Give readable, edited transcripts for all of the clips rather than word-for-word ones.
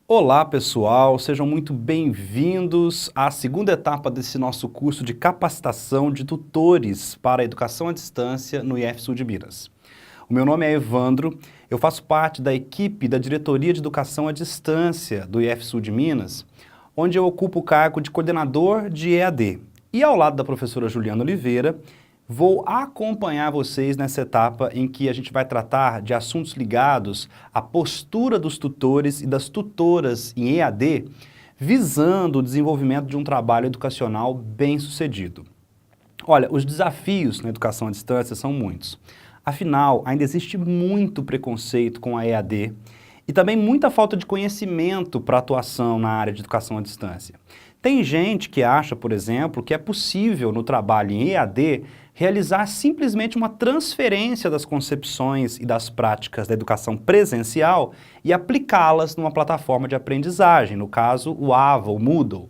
Olá pessoal, sejam muito bem-vindos à segunda etapa desse nosso curso de capacitação de tutores para a educação à distância no IFSU de Minas. O meu nome é Evandro, eu faço parte da equipe da Diretoria de Educação à Distância do IFSU de Minas, onde eu ocupo o cargo de coordenador de EAD. E ao lado da professora Juliana Oliveira, vou acompanhar vocês nessa etapa em que a gente vai tratar de assuntos ligados à postura dos tutores e das tutoras em EAD, visando o desenvolvimento de um trabalho educacional bem-sucedido. Olha, os desafios na educação à distância são muitos. Afinal, ainda existe muito preconceito com a EAD e também muita falta de conhecimento para atuação na área de educação à distância. Tem gente que acha, por exemplo, que é possível no trabalho em EAD realizar simplesmente uma transferência das concepções e das práticas da educação presencial e aplicá-las numa plataforma de aprendizagem, no caso o AVA, o Moodle.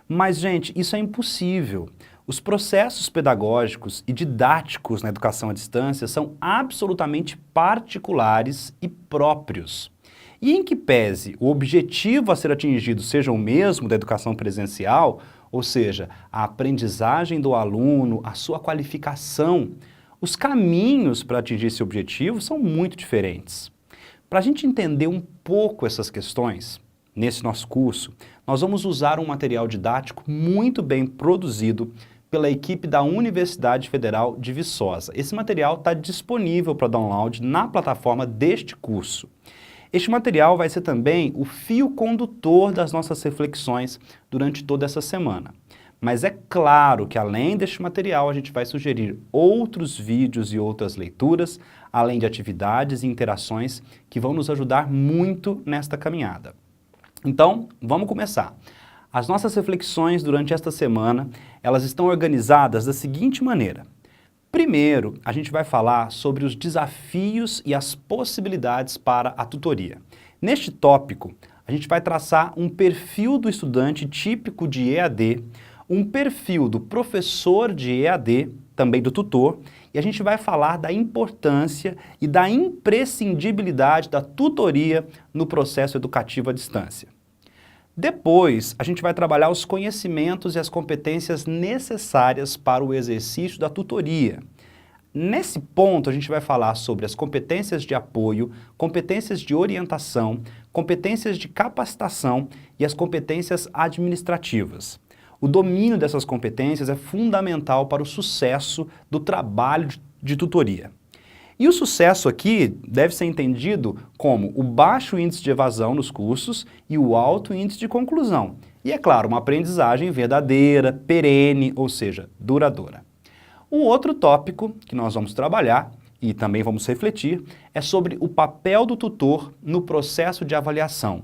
Mas, gente, isso é impossível. Os processos pedagógicos e didáticos na educação à distância são absolutamente particulares e próprios. E em que pese o objetivo a ser atingido seja o mesmo da educação presencial, ou seja, a aprendizagem do aluno, a sua qualificação, os caminhos para atingir esse objetivo são muito diferentes. Para a gente entender um pouco essas questões, nesse nosso curso, nós vamos usar um material didático muito bem produzido pela equipe da Universidade Federal de Viçosa. Esse material está disponível para download na plataforma deste curso. Este material vai ser também o fio condutor das nossas reflexões durante toda essa semana. Mas é claro que além deste material a gente vai sugerir outros vídeos e outras leituras, além de atividades e interações que vão nos ajudar muito nesta caminhada. Então, vamos começar. As nossas reflexões durante esta semana, elas estão organizadas da seguinte maneira. Primeiro, a gente vai falar sobre os desafios e as possibilidades para a tutoria. Neste tópico, a gente vai traçar um perfil do estudante típico de EAD, um perfil do professor de EAD, também do tutor, e a gente vai falar da importância e da imprescindibilidade da tutoria no processo educativo à distância. Depois, a gente vai trabalhar os conhecimentos e as competências necessárias para o exercício da tutoria. Nesse ponto, a gente vai falar sobre as competências de apoio, competências de orientação, competências de capacitação e as competências administrativas. O domínio dessas competências é fundamental para o sucesso do trabalho de tutoria. E o sucesso aqui deve ser entendido como o baixo índice de evasão nos cursos e o alto índice de conclusão. E, é claro, uma aprendizagem verdadeira, perene, ou seja, duradoura. Um outro tópico que nós vamos trabalhar e também vamos refletir é sobre o papel do tutor no processo de avaliação.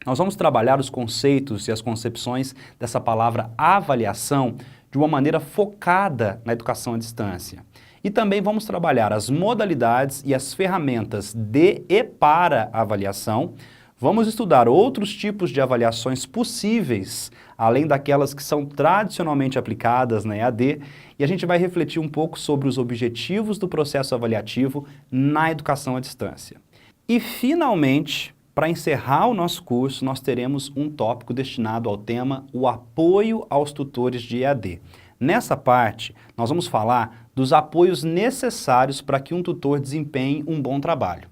Nós vamos trabalhar os conceitos e as concepções dessa palavra avaliação de uma maneira focada na educação à distância. E também vamos trabalhar as modalidades e as ferramentas de e para a avaliação. Vamos estudar outros tipos de avaliações possíveis, além daquelas que são tradicionalmente aplicadas na EAD, e a gente vai refletir um pouco sobre os objetivos do processo avaliativo na educação à distância. E, finalmente, para encerrar o nosso curso, nós teremos um tópico destinado ao tema o apoio aos tutores de EAD. Nessa parte, nós vamos falar dos apoios necessários para que um tutor desempenhe um bom trabalho.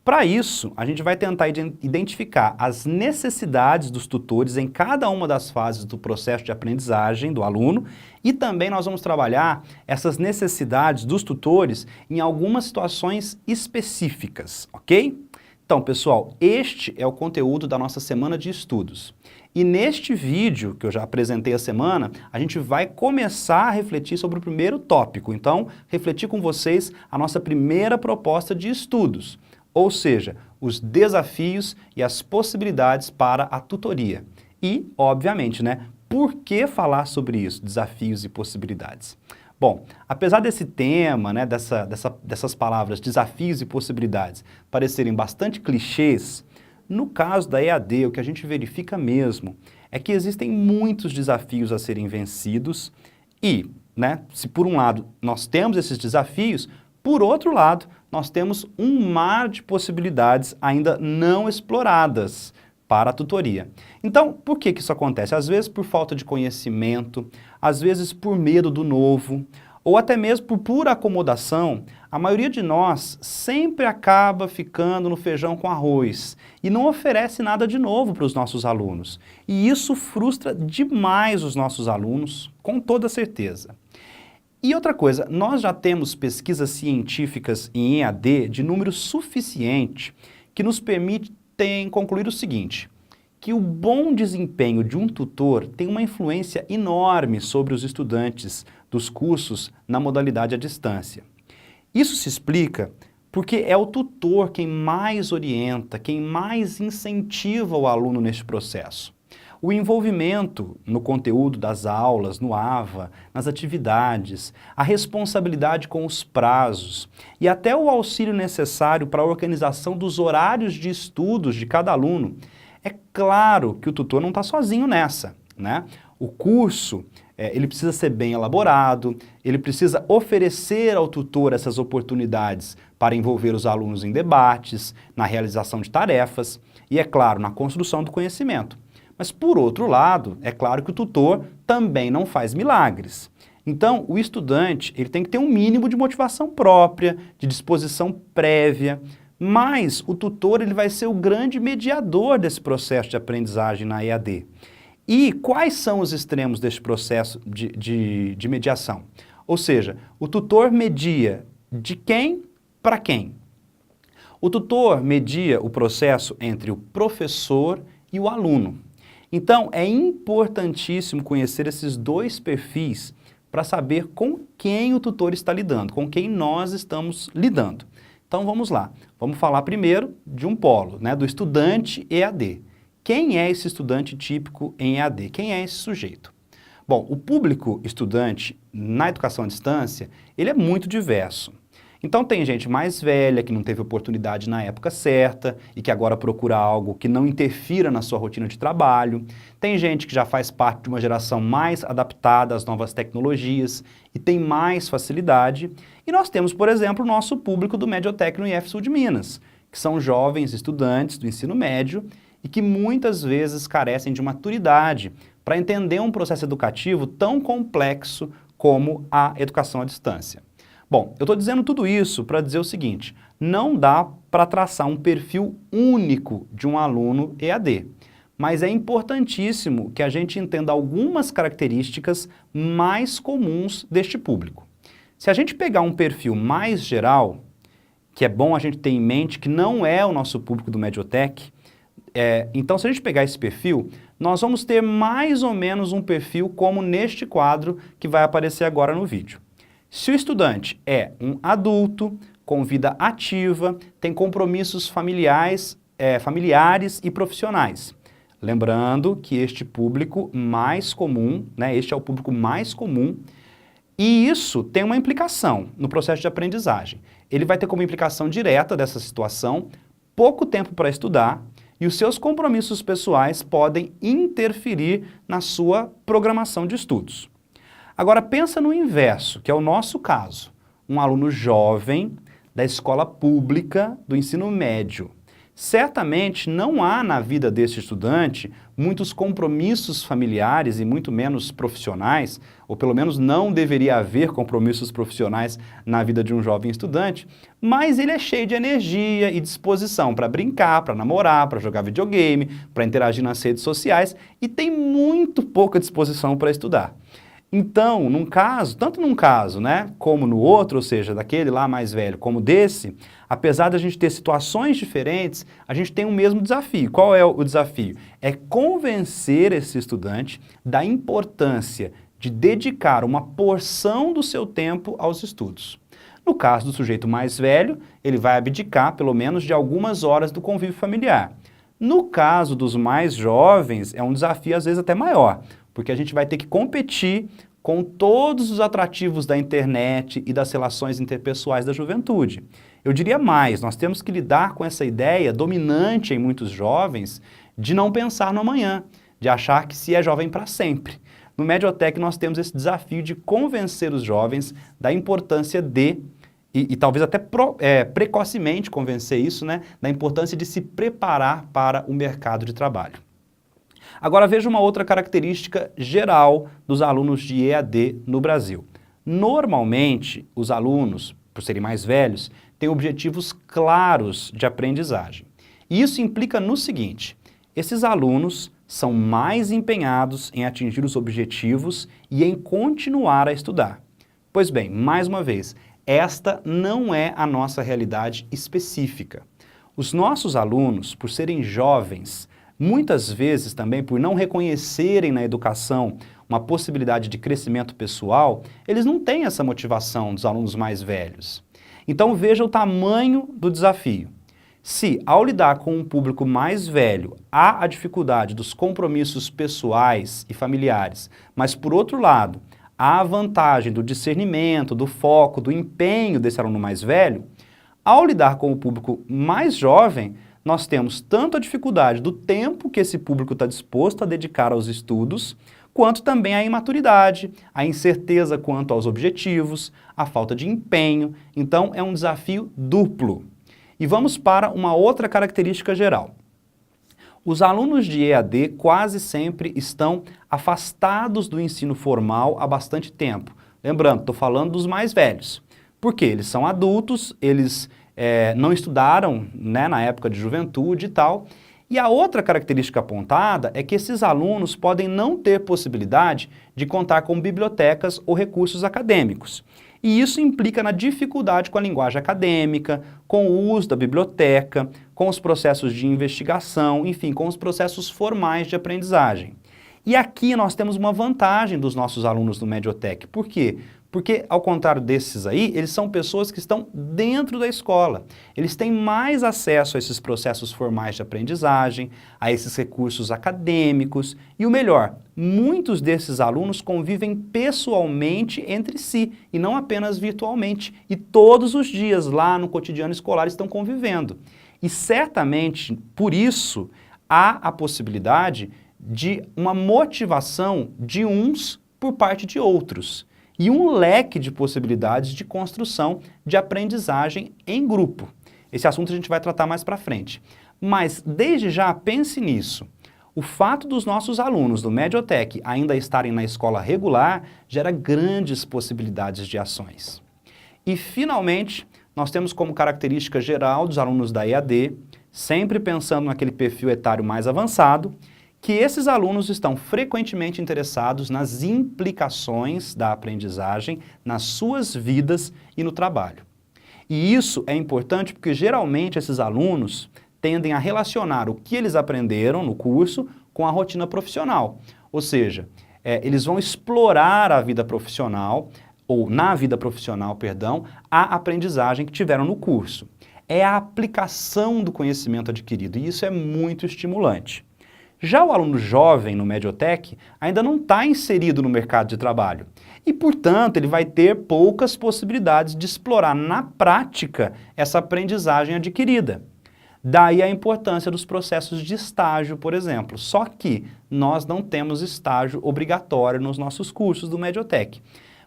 Para isso, a gente vai tentar identificar as necessidades dos tutores em cada uma das fases do processo de aprendizagem do aluno e também nós vamos trabalhar essas necessidades dos tutores em algumas situações específicas, ok? Então, pessoal, este é o conteúdo da nossa semana de estudos. E neste vídeo, que eu já apresentei a semana, a gente vai começar a refletir sobre o primeiro tópico. Então, refletir com vocês a nossa primeira proposta de estudos, ou seja, os desafios e as possibilidades para a tutoria. E, obviamente, né, por que falar sobre isso, desafios e possibilidades? Bom, apesar desse tema, né, dessas palavras desafios e possibilidades parecerem bastante clichês, no caso da EAD, o que a gente verifica mesmo é que existem muitos desafios a serem vencidos e, né, se por um lado nós temos esses desafios, por outro lado, nós temos um mar de possibilidades ainda não exploradas, para a tutoria. Então, por que isso acontece? Às vezes por falta de conhecimento, às vezes por medo do novo, ou até mesmo por pura acomodação, a maioria de nós sempre acaba ficando no feijão com arroz e não oferece nada de novo para os nossos alunos. E isso frustra demais os nossos alunos, com toda certeza. E outra coisa, nós já temos pesquisas científicas em EAD de número suficiente que nos permitem concluir o seguinte, que o bom desempenho de um tutor tem uma influência enorme sobre os estudantes dos cursos na modalidade à distância. Isso se explica porque é o tutor quem mais orienta, quem mais incentiva o aluno neste processo. O envolvimento no conteúdo das aulas, no AVA, nas atividades, a responsabilidade com os prazos e até o auxílio necessário para a organização dos horários de estudos de cada aluno. É claro que o tutor não está sozinho nessa, né? O curso, ele precisa ser bem elaborado, ele precisa oferecer ao tutor essas oportunidades para envolver os alunos em debates, na realização de tarefas e, é claro, na construção do conhecimento. Mas, por outro lado, é claro que o tutor também não faz milagres. Então, o estudante ele tem que ter um mínimo de motivação própria, de disposição prévia, mas o tutor ele vai ser o grande mediador desse processo de aprendizagem na EAD. E quais são os extremos deste processo de mediação? Ou seja, o tutor media de quem para quem? O tutor media o processo entre o professor e o aluno. Então, é importantíssimo conhecer esses dois perfis para saber com quem o tutor está lidando, com quem nós estamos lidando. Então, vamos lá. Vamos falar primeiro de um polo, né, do estudante EAD. Quem é esse estudante típico em EAD? Quem é esse sujeito? Bom, o público estudante na educação à distância, ele é muito diverso. Então tem gente mais velha que não teve oportunidade na época certa e que agora procura algo que não interfira na sua rotina de trabalho. Tem gente que já faz parte de uma geração mais adaptada às novas tecnologias e tem mais facilidade. E nós temos, por exemplo, o nosso público do Mediotec no IF Sul de Minas, que são jovens estudantes do ensino médio e que muitas vezes carecem de maturidade para entender um processo educativo tão complexo como a educação à distância. Bom, eu estou dizendo tudo isso para dizer o seguinte, não dá para traçar um perfil único de um aluno EAD, mas é importantíssimo que a gente entenda algumas características mais comuns deste público. Se a gente pegar um perfil mais geral, que é bom a gente ter em mente que não é o nosso público do Mediotec, então se a gente pegar esse perfil, nós vamos ter mais ou menos um perfil como neste quadro que vai aparecer agora no vídeo. Se o estudante é um adulto, com vida ativa, tem compromissos familiares e profissionais. Lembrando que este público mais comum, né, este é o público mais comum, e isso tem uma implicação no processo de aprendizagem. Ele vai ter como implicação direta dessa situação pouco tempo para estudar e os seus compromissos pessoais podem interferir na sua programação de estudos. Agora pensa no inverso, que é o nosso caso, um aluno jovem da escola pública do ensino médio. Certamente não há na vida desse estudante muitos compromissos familiares e muito menos profissionais, ou pelo menos não deveria haver compromissos profissionais na vida de um jovem estudante, mas ele é cheio de energia e disposição para brincar, para namorar, para jogar videogame, para interagir nas redes sociais e tem muito pouca disposição para estudar. Então, tanto num caso, né, como no outro, ou seja, daquele lá mais velho, como desse, apesar de a gente ter situações diferentes, a gente tem o mesmo desafio. Qual é o desafio? É convencer esse estudante da importância de dedicar uma porção do seu tempo aos estudos. No caso do sujeito mais velho, ele vai abdicar pelo menos de algumas horas do convívio familiar. No caso dos mais jovens, é um desafio às vezes até maior, porque a gente vai ter que competir com todos os atrativos da internet e das relações interpessoais da juventude. Eu diria mais, nós temos que lidar com essa ideia dominante em muitos jovens de não pensar no amanhã, de achar que se é jovem para sempre. No Mediotec nós temos esse desafio de convencer os jovens da importância de e talvez até precocemente convencer isso, né, da importância de se preparar para o mercado de trabalho. Agora veja uma outra característica geral dos alunos de EAD no Brasil. Normalmente, os alunos, por serem mais velhos, têm objetivos claros de aprendizagem. E isso implica no seguinte: esses alunos são mais empenhados em atingir os objetivos e em continuar a estudar. Pois bem, mais uma vez, esta não é a nossa realidade específica. Os nossos alunos, por serem jovens, muitas vezes também por não reconhecerem na educação uma possibilidade de crescimento pessoal, eles não têm essa motivação dos alunos mais velhos. Então veja o tamanho do desafio. Se, ao lidar com um público mais velho, há a dificuldade dos compromissos pessoais e familiares, mas, por outro lado, há a vantagem do discernimento, do foco, do empenho desse aluno mais velho, ao lidar com o público mais jovem, nós temos tanto a dificuldade do tempo que esse público está disposto a dedicar aos estudos, quanto também a imaturidade, a incerteza quanto aos objetivos, a falta de empenho. Então, é um desafio duplo. E vamos para uma outra característica geral. Os alunos de EAD quase sempre estão afastados do ensino formal há bastante tempo. Lembrando, estou falando dos mais velhos. Por quê? Eles são adultos, eles não estudaram, né, na época de juventude e tal. E a outra característica apontada é que esses alunos podem não ter possibilidade de contar com bibliotecas ou recursos acadêmicos. E isso implica na dificuldade com a linguagem acadêmica, com o uso da biblioteca, com os processos de investigação, enfim, com os processos formais de aprendizagem. E aqui nós temos uma vantagem dos nossos alunos do Mediotech. Por quê? Porque, ao contrário desses aí, eles são pessoas que estão dentro da escola. Eles têm mais acesso a esses processos formais de aprendizagem, a esses recursos acadêmicos e, o melhor, muitos desses alunos convivem pessoalmente entre si e não apenas virtualmente. E todos os dias lá no cotidiano escolar estão convivendo. E certamente, por isso, há a possibilidade de uma motivação de uns por parte de outros. E um leque de possibilidades de construção de aprendizagem em grupo. Esse assunto a gente vai tratar mais para frente. Mas, desde já, pense nisso. O fato dos nossos alunos do Mediotech ainda estarem na escola regular gera grandes possibilidades de ações. E, finalmente, nós temos como característica geral dos alunos da EAD, sempre pensando naquele perfil etário mais avançado, que esses alunos estão frequentemente interessados nas implicações da aprendizagem nas suas vidas e no trabalho. E isso é importante porque geralmente esses alunos tendem a relacionar o que eles aprenderam no curso com a rotina profissional. Ou seja, eles vão explorar a vida profissional, ou na vida profissional, perdão, a aprendizagem que tiveram no curso. É a aplicação do conhecimento adquirido e isso é muito estimulante. Já o aluno jovem no Mediotech ainda não está inserido no mercado de trabalho e, portanto, ele vai ter poucas possibilidades de explorar na prática essa aprendizagem adquirida. Daí a importância dos processos de estágio, por exemplo. Só que nós não temos estágio obrigatório nos nossos cursos do Mediotech.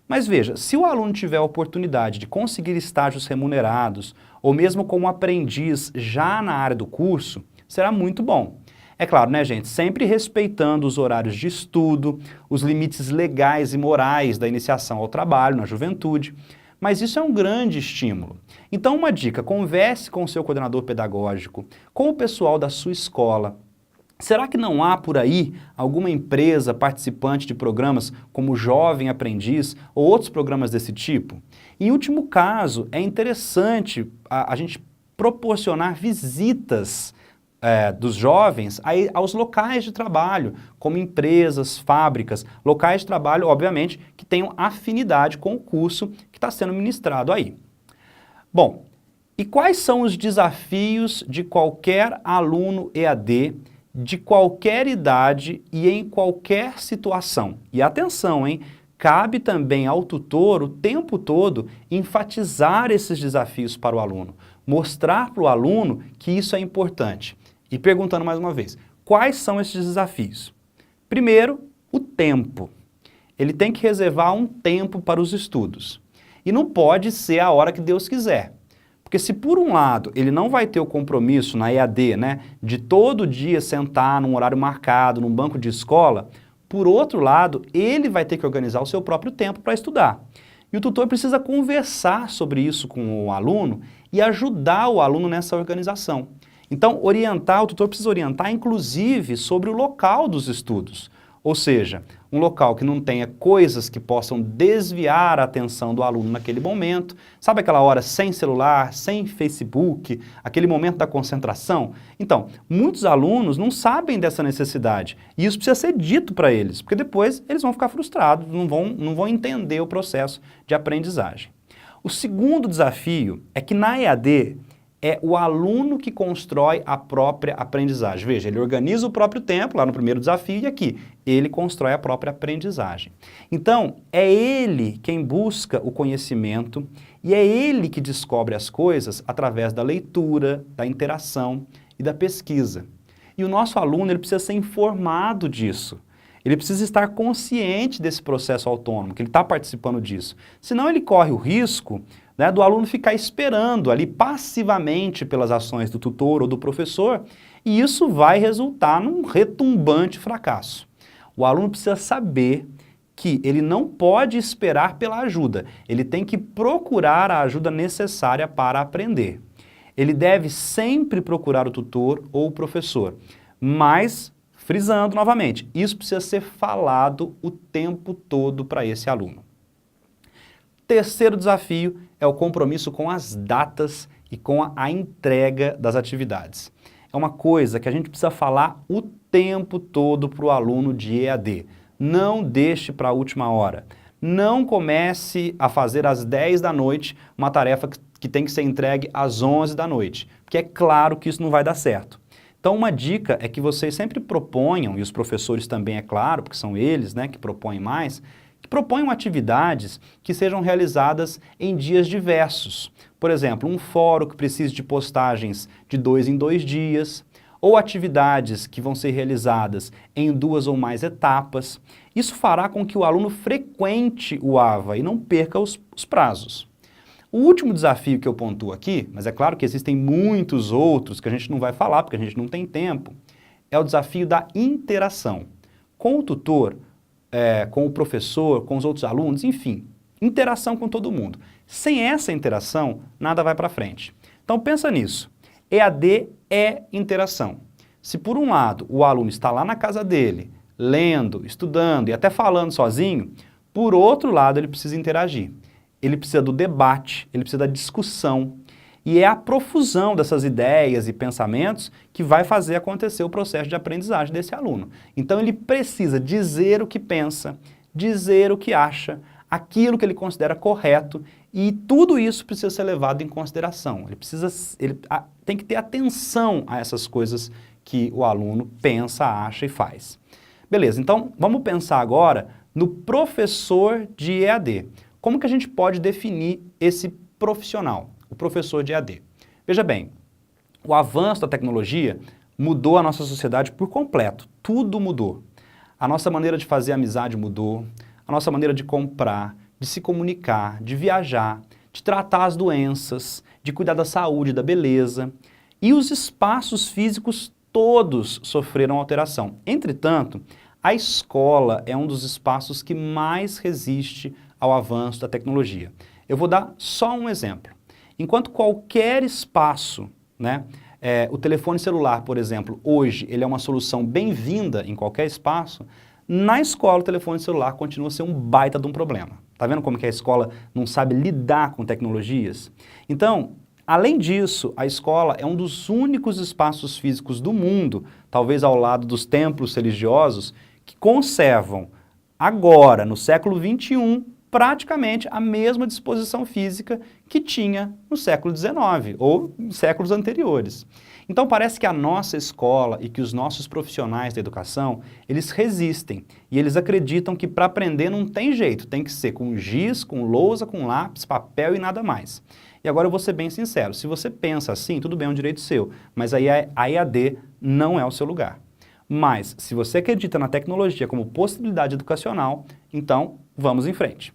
Mas veja, se o aluno tiver a oportunidade de conseguir estágios remunerados ou mesmo como aprendiz já na área do curso, será muito bom. É claro, né, gente, sempre respeitando os horários de estudo, os limites legais e morais da iniciação ao trabalho na juventude, mas isso é um grande estímulo. Então, uma dica, converse com o seu coordenador pedagógico, com o pessoal da sua escola. Será que não há por aí alguma empresa participante de programas como Jovem Aprendiz ou outros programas desse tipo? Em último caso, é interessante a gente proporcionar visitas dos jovens aos locais de trabalho, como empresas, fábricas, locais de trabalho, obviamente, que tenham afinidade com o curso que está sendo ministrado aí. Bom, e quais são os desafios de qualquer aluno EAD, de qualquer idade e em qualquer situação? E atenção, hein? Cabe também ao tutor o tempo todo enfatizar esses desafios para o aluno, mostrar para o aluno que isso é importante. E perguntando mais uma vez, quais são esses desafios? Primeiro, o tempo. Ele tem que reservar um tempo para os estudos. E não pode ser a hora que Deus quiser. Porque se por um lado ele não vai ter o compromisso na EAD, né, de todo dia sentar num horário marcado, num banco de escola, por outro lado, ele vai ter que organizar o seu próprio tempo para estudar. E o tutor precisa conversar sobre isso com o aluno e ajudar o aluno nessa organização. Então, o tutor precisa orientar, inclusive, sobre o local dos estudos. Ou seja, um local que não tenha coisas que possam desviar a atenção do aluno naquele momento. Sabe aquela hora sem celular, sem Facebook, aquele momento da concentração? Então, muitos alunos não sabem dessa necessidade e isso precisa ser dito para eles, porque depois eles vão ficar frustrados, não vão entender o processo de aprendizagem. O segundo desafio é que na EAD, é o aluno que constrói a própria aprendizagem. Veja, ele organiza o próprio tempo, lá no primeiro desafio, e aqui, ele constrói a própria aprendizagem. Então, é ele quem busca o conhecimento e é ele que descobre as coisas através da leitura, da interação e da pesquisa. E o nosso aluno, ele precisa ser informado disso. Ele precisa estar consciente desse processo autônomo, que ele está participando disso. Senão ele corre o risco, né, do aluno ficar esperando ali passivamente pelas ações do tutor ou do professor, e isso vai resultar num retumbante fracasso. O aluno precisa saber que ele não pode esperar pela ajuda, ele tem que procurar a ajuda necessária para aprender. Ele deve sempre procurar o tutor ou o professor, mas, frisando novamente, isso precisa ser falado o tempo todo para esse aluno. Terceiro desafio é o compromisso com as datas e com a entrega das atividades. É uma coisa que a gente precisa falar o tempo todo para o aluno de EAD. Não deixe para a última hora. Não comece a fazer às 10 da noite uma tarefa que tem que ser entregue às 11 da noite, porque é claro que isso não vai dar certo. Então uma dica é que vocês sempre proponham, e os professores também, é claro, porque são eles, né, que propõem mais, que proponham atividades que sejam realizadas em dias diversos. Por exemplo, um fórum que precise de postagens de 2 em 2 dias, ou atividades que vão ser realizadas em 2 ou mais etapas. Isso fará com que o aluno frequente o AVA e não perca os prazos. O último desafio que eu pontuo aqui, mas é claro que existem muitos outros que a gente não vai falar porque a gente não tem tempo, é o desafio da interação com o tutor, com o professor, com os outros alunos, enfim, interação com todo mundo. Sem essa interação, nada vai para frente. Então pensa nisso, EAD é interação. Se por um lado o aluno está lá na casa dele, lendo, estudando e até falando sozinho, por outro lado ele precisa interagir. Ele precisa do debate, ele precisa da discussão. E é a profusão dessas ideias e pensamentos que vai fazer acontecer o processo de aprendizagem desse aluno. Então ele precisa dizer o que pensa, dizer o que acha, aquilo que ele considera correto, e tudo isso precisa ser levado em consideração. Ele tem que ter atenção a essas coisas que o aluno pensa, acha e faz. Beleza, então vamos pensar agora no professor de EAD. Como que a gente pode definir esse profissional? O professor de EAD. Veja bem, o avanço da tecnologia mudou a nossa sociedade por completo, tudo mudou. A nossa maneira de fazer amizade mudou, a nossa maneira de comprar, de se comunicar, de viajar, de tratar as doenças, de cuidar da saúde, da beleza. E os espaços físicos todos sofreram alteração. Entretanto, a escola é um dos espaços que mais resiste ao avanço da tecnologia. Eu vou dar só um exemplo. Enquanto qualquer espaço, né, o telefone celular, por exemplo, hoje ele é uma solução bem-vinda em qualquer espaço, na escola o telefone celular continua a ser um baita de um problema. Tá vendo como que a escola não sabe lidar com tecnologias? Então, além disso, a escola é um dos únicos espaços físicos do mundo, talvez ao lado dos templos religiosos, que conservam agora, no século XXI, praticamente a mesma disposição física que tinha no século XIX ou em séculos anteriores. Então parece que a nossa escola e que os nossos profissionais da educação, eles resistem e eles acreditam que para aprender não tem jeito, tem que ser com giz, com lousa, com lápis, papel e nada mais. E agora eu vou ser bem sincero, se você pensa assim, tudo bem, é um direito seu, mas aí a EAD não é o seu lugar. Mas se você acredita na tecnologia como possibilidade educacional, então vamos em frente.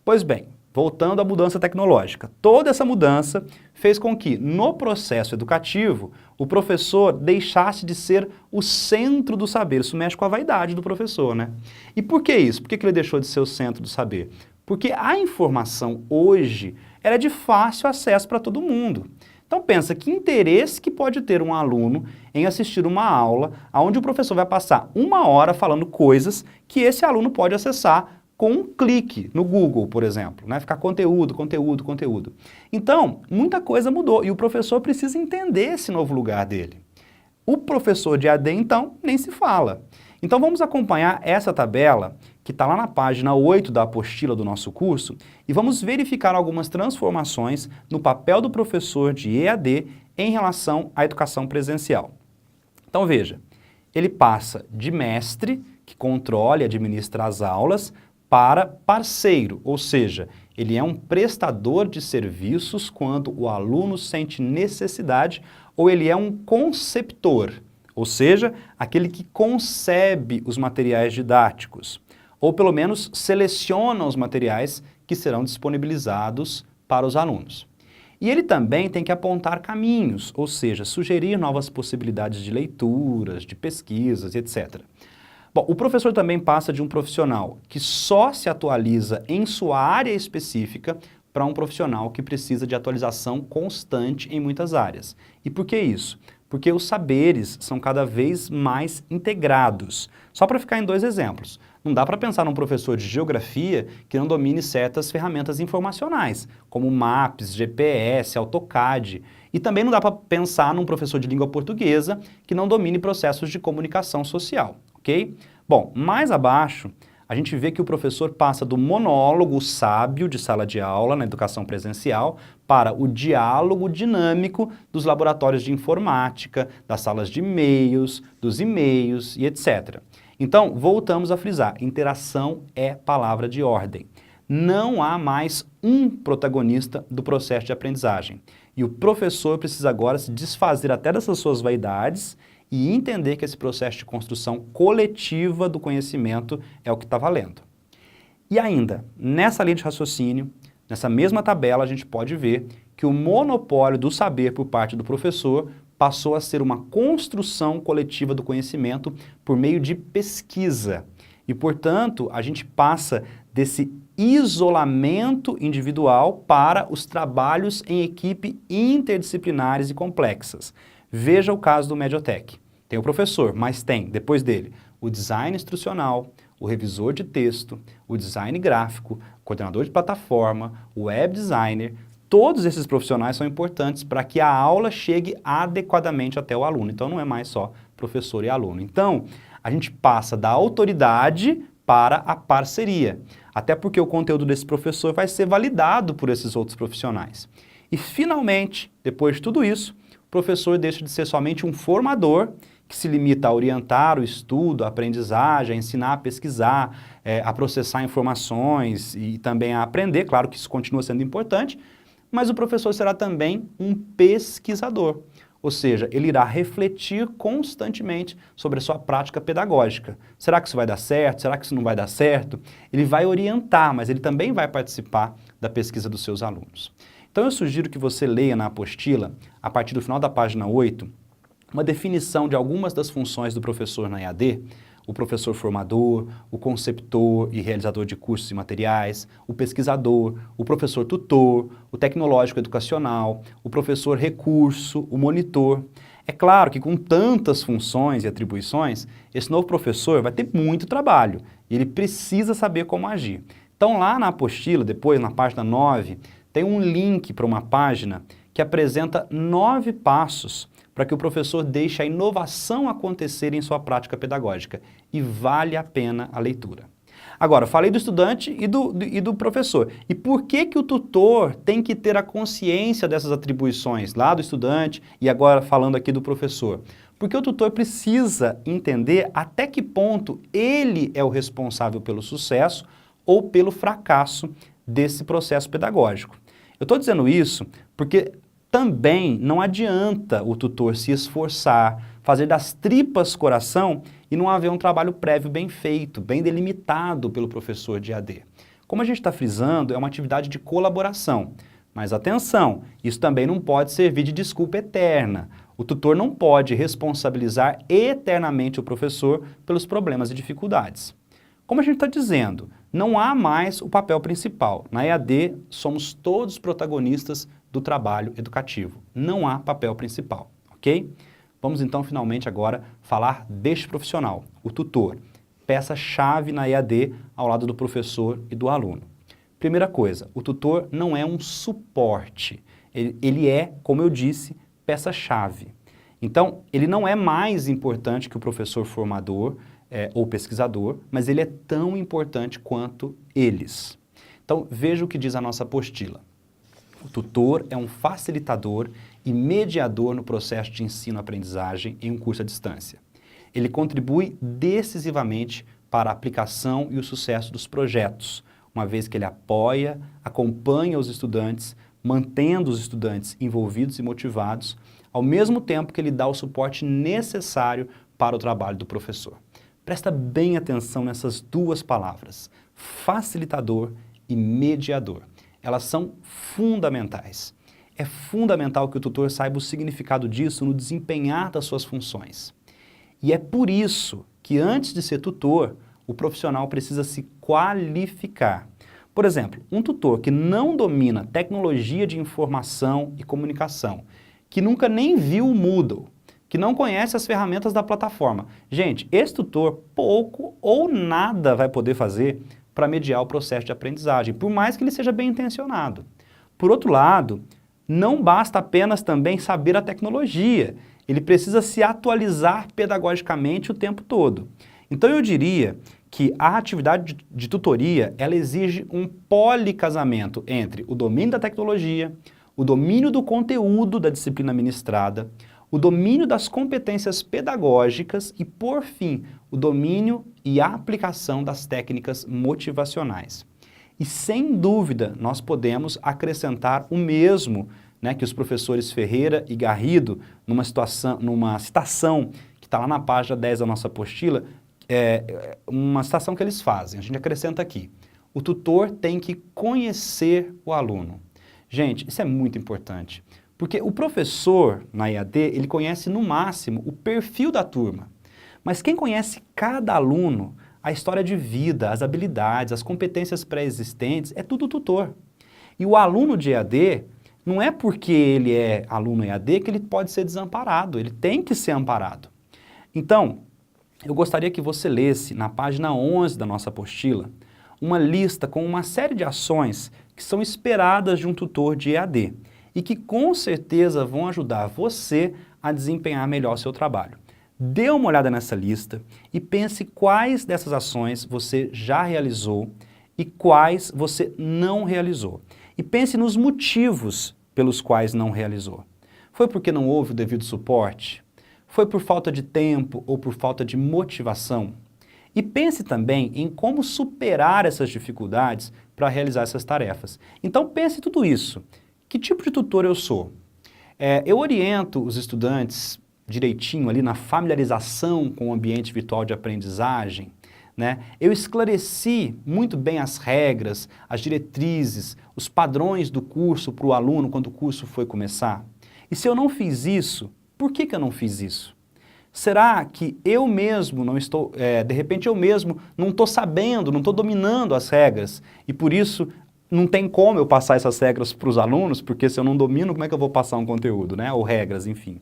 Pois bem, voltando à mudança tecnológica, toda essa mudança fez com que, no processo educativo, o professor deixasse de ser o centro do saber. Isso mexe com a vaidade do professor, né? E por que isso? Por que ele deixou de ser o centro do saber? Porque a informação hoje ela é de fácil acesso para todo mundo. Então pensa, que interesse que pode ter um aluno em assistir uma aula onde o professor vai passar 1 hora falando coisas que esse aluno pode acessar com um clique no Google, por exemplo, né? Ficar conteúdo, conteúdo, conteúdo. Então, muita coisa mudou e o professor precisa entender esse novo lugar dele. O professor de AD, então, nem se fala. Então vamos acompanhar essa tabela que está lá na página 8 da apostila do nosso curso e vamos verificar algumas transformações no papel do professor de EAD em relação à educação presencial. Então veja, ele passa de mestre, que controla e administra as aulas, para parceiro, ou seja, ele é um prestador de serviços quando o aluno sente necessidade, ou ele é um conceptor, ou seja, aquele que concebe os materiais didáticos, ou pelo menos seleciona os materiais que serão disponibilizados para os alunos. E ele também tem que apontar caminhos, ou seja, sugerir novas possibilidades de leituras, de pesquisas, etc. Bom, o professor também passa de um profissional que só se atualiza em sua área específica para um profissional que precisa de atualização constante em muitas áreas. E por que isso? Porque os saberes são cada vez mais integrados. Só para ficar em 2 exemplos. Não dá para pensar num professor de geografia que não domine certas ferramentas informacionais, como Maps, GPS, AutoCAD. E também não dá para pensar num professor de língua portuguesa que não domine processos de comunicação social. Ok? Bom, mais abaixo, a gente vê que o professor passa do monólogo sábio de sala de aula na educação presencial para o diálogo dinâmico dos laboratórios de informática, das salas de e-mails, dos e-mails e etc. Então, voltamos a frisar, interação é palavra de ordem. Não há mais um protagonista do processo de aprendizagem. E o professor precisa agora se desfazer até dessas suas vaidades e entender que esse processo de construção coletiva do conhecimento é o que está valendo. E ainda, nessa linha de raciocínio, nessa mesma tabela, a gente pode ver que o monopólio do saber por parte do professor passou a ser uma construção coletiva do conhecimento por meio de pesquisa. E, portanto, a gente passa desse isolamento individual para os trabalhos em equipe interdisciplinares e complexas. Veja o caso do Mediatek. Tem o professor, mas tem, depois dele, o design instrucional, o revisor de texto, o design gráfico, o coordenador de plataforma, o web designer. Todos esses profissionais são importantes para que a aula chegue adequadamente até o aluno. Então não é mais só professor e aluno. Então a gente passa da autoridade para a parceria. Até porque o conteúdo desse professor vai ser validado por esses outros profissionais. E finalmente, depois de tudo isso, o professor deixa de ser somente um formador que se limita a orientar o estudo, a aprendizagem, a ensinar a pesquisar, a processar informações e também a aprender. Claro que isso continua sendo importante, mas o professor será também um pesquisador. Ou seja, ele irá refletir constantemente sobre a sua prática pedagógica. Será que isso vai dar certo? Será que isso não vai dar certo? Ele vai orientar, mas ele também vai participar da pesquisa dos seus alunos. Então eu sugiro que você leia na apostila, a partir do final da página 8, uma definição de algumas das funções do professor na EAD, o professor formador, o conceptor e realizador de cursos e materiais, o pesquisador, o professor tutor, o tecnológico educacional, o professor recurso, o monitor. É claro que com tantas funções e atribuições, esse novo professor vai ter muito trabalho e ele precisa saber como agir. Então lá na apostila, depois na página 9, tem um link para uma página que apresenta 9 passos para que o professor deixe a inovação acontecer em sua prática pedagógica. E vale a pena a leitura. Agora, falei do estudante e do professor. E por que o tutor tem que ter a consciência dessas atribuições, lá do estudante e agora falando aqui do professor? Porque o tutor precisa entender até que ponto ele é o responsável pelo sucesso ou pelo fracasso desse processo pedagógico. Eu estou dizendo isso porque também não adianta o tutor se esforçar, fazer das tripas coração e não haver um trabalho prévio bem feito, bem delimitado pelo professor de AD. Como a gente está frisando, é uma atividade de colaboração. Mas atenção, isso também não pode servir de desculpa eterna. O tutor não pode responsabilizar eternamente o professor pelos problemas e dificuldades. Como a gente está dizendo, não há mais o papel principal. Na EAD, somos todos protagonistas do trabalho educativo. Não há papel principal, ok? Vamos então, finalmente, agora falar deste profissional, o tutor, peça-chave na EAD ao lado do professor e do aluno. Primeira coisa, o tutor não é um suporte. Ele é, como eu disse, peça-chave. Então, ele não é mais importante que o professor formador ou pesquisador, mas ele é tão importante quanto eles. Então, veja o que diz a nossa apostila. O tutor é um facilitador e mediador no processo de ensino-aprendizagem em um curso à distância. Ele contribui decisivamente para a aplicação e o sucesso dos projetos, uma vez que ele apoia, acompanha os estudantes, mantendo os estudantes envolvidos e motivados, ao mesmo tempo que ele dá o suporte necessário para o trabalho do professor. Presta bem atenção nessas duas palavras, facilitador e mediador. Elas são fundamentais. É fundamental que o tutor saiba o significado disso no desempenhar das suas funções. E é por isso que, antes de ser tutor, o profissional precisa se qualificar. Por exemplo, um tutor que não domina tecnologia de informação e comunicação, que nunca nem viu o Moodle, que não conhece as ferramentas da plataforma. Gente, esse tutor pouco ou nada vai poder fazer para mediar o processo de aprendizagem, por mais que ele seja bem intencionado. Por outro lado, não basta apenas também saber a tecnologia, ele precisa se atualizar pedagogicamente o tempo todo. Então eu diria que a atividade de tutoria, ela exige um policasamento entre o domínio da tecnologia, o domínio do conteúdo da disciplina ministrada, o domínio das competências pedagógicas e, por fim, o domínio e a aplicação das técnicas motivacionais. E, sem dúvida, nós podemos acrescentar o mesmo, né, que os professores Ferreira e Garrido, numa citação que está lá na página 10 da nossa apostila, uma citação que eles fazem. A gente acrescenta aqui: o tutor tem que conhecer o aluno. Gente, isso é muito importante. Porque o professor, na EAD, ele conhece no máximo o perfil da turma. Mas quem conhece cada aluno, a história de vida, as habilidades, as competências pré-existentes, é tudo o tutor. E o aluno de EAD, não é porque ele é aluno EAD que ele pode ser desamparado, ele tem que ser amparado. Então, eu gostaria que você lesse, na página 11 da nossa apostila, uma lista com uma série de ações que são esperadas de um tutor de EAD e que com certeza vão ajudar você a desempenhar melhor o seu trabalho. Dê uma olhada nessa lista e pense quais dessas ações você já realizou e quais você não realizou. E pense nos motivos pelos quais não realizou. Foi porque não houve o devido suporte? Foi por falta de tempo ou por falta de motivação? E pense também em como superar essas dificuldades para realizar essas tarefas. Então pense tudo isso. Que tipo de tutor eu sou? Eu oriento os estudantes direitinho ali na familiarização com o ambiente virtual de aprendizagem, né? Eu esclareci muito bem as regras, as diretrizes, os padrões do curso para o aluno quando o curso foi começar. E se eu não fiz isso, por que eu não fiz isso? Será que eu mesmo não estou, de repente eu mesmo não estou sabendo, não estou dominando as regras e por isso não tem como eu passar essas regras para os alunos, porque se eu não domino, como é que eu vou passar um conteúdo, né? Ou regras, enfim.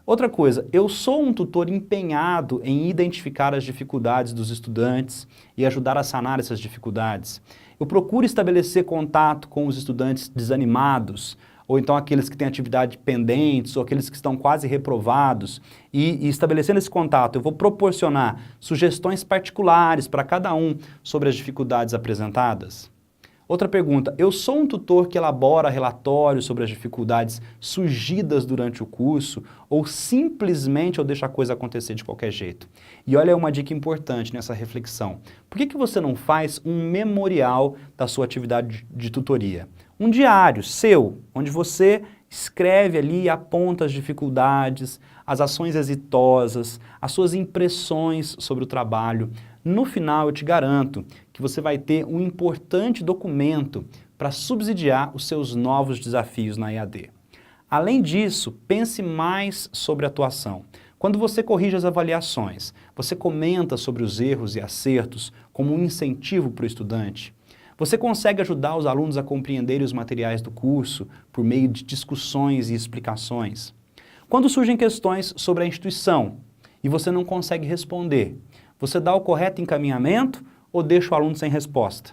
Outra coisa, eu sou um tutor empenhado em identificar as dificuldades dos estudantes e ajudar a sanar essas dificuldades. Eu procuro estabelecer contato com os estudantes desanimados, ou então aqueles que têm atividade pendentes, ou aqueles que estão quase reprovados, e estabelecendo esse contato, eu vou proporcionar sugestões particulares para cada um sobre as dificuldades apresentadas. Outra pergunta, eu sou um tutor que elabora relatórios sobre as dificuldades surgidas durante o curso ou simplesmente eu deixo a coisa acontecer de qualquer jeito? E olha uma dica importante nessa reflexão. Por que você não faz um memorial da sua atividade de tutoria? Um diário seu, onde você escreve ali e aponta as dificuldades, as ações exitosas, as suas impressões sobre o trabalho. No final, eu te garanto que você vai ter um importante documento para subsidiar os seus novos desafios na EAD. Além disso, pense mais sobre a atuação. Quando você corrige as avaliações, você comenta sobre os erros e acertos como um incentivo para o estudante. Você consegue ajudar os alunos a compreenderem os materiais do curso por meio de discussões e explicações. Quando surgem questões sobre a instituição e você não consegue responder, você dá o correto encaminhamento ou deixa o aluno sem resposta?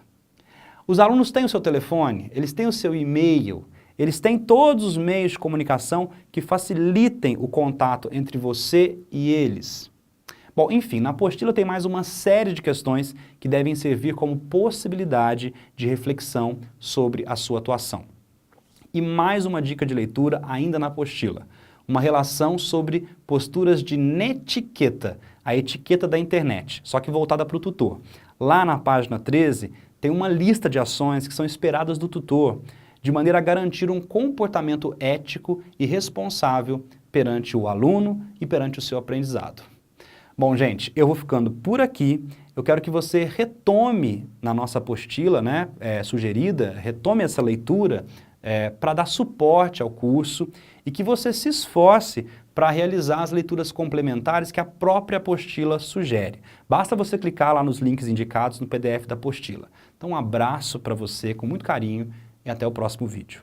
Os alunos têm o seu telefone, eles têm o seu e-mail, eles têm todos os meios de comunicação que facilitem o contato entre você e eles. Bom, enfim, na apostila tem mais uma série de questões que devem servir como possibilidade de reflexão sobre a sua atuação. E mais uma dica de leitura ainda na apostila, uma relação sobre posturas de netiqueta, a etiqueta da internet, só que voltada para o tutor. Lá na página 13 tem uma lista de ações que são esperadas do tutor, de maneira a garantir um comportamento ético e responsável perante o aluno e perante o seu aprendizado. Bom, gente, eu vou ficando por aqui. Eu quero que você retome na nossa apostila, sugerida, retome essa leitura para dar suporte ao curso e que você se esforce para realizar as leituras complementares que a própria apostila sugere. Basta você clicar lá nos links indicados no PDF da apostila. Então, um abraço para você com muito carinho e até o próximo vídeo.